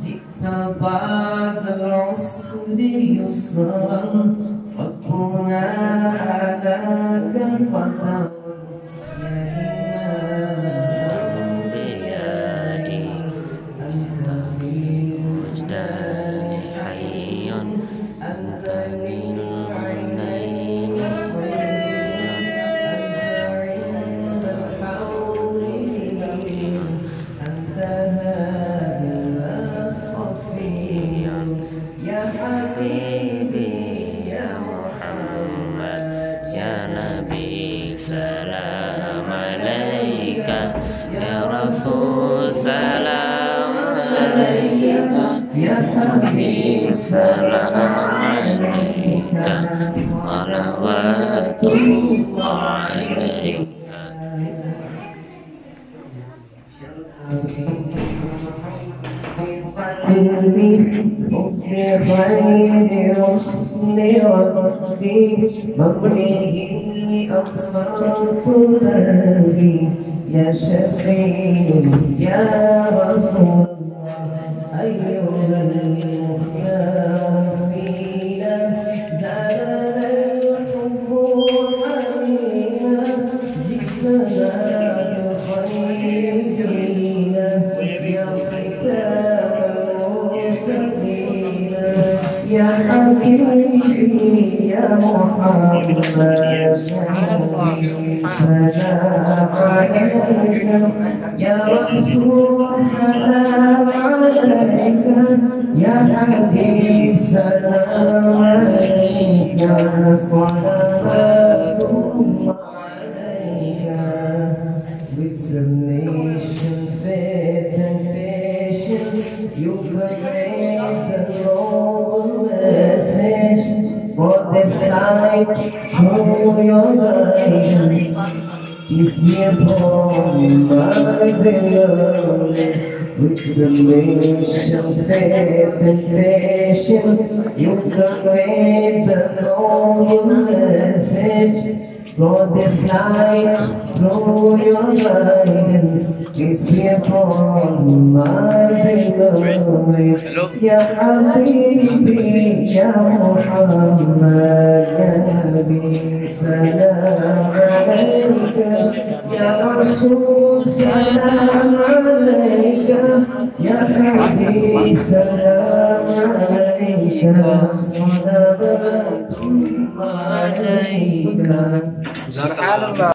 جئت بعد العسر يسرا ربنا لك قدر يا إمام الأنبياء أنت في الوجدان حي أنت للعينين يا حبيبي يا محمد يا نبي سلام عليك يا رسول سلام عليك يا حبيب سلام عليك صلوات الله عليك قلبي بغير حسن ربي مبنيه أبصرت دربي يا شفيع يا رسول الله أيها المختار فينا زاد الحب حنينا جئتنا بخير دينا يا يا حبيبي يا محمد سلام عليك يا رسول سلام عليك يا حبيب سلام عليك صلوات الله عليك. With submission, faith and patience you convey the noble message for this life through your guidance. Peace be upon my beloved. With submission, faith and patience you convey the noble message for this life through your guidance. Peace be upon my beloved. Ya Habibi, Ya Muhammad, Ya Nabi, Salam alayka. Ya Rasul, Salam alayka. Ya Habibi, Salam alayka. Salawatullah alayka.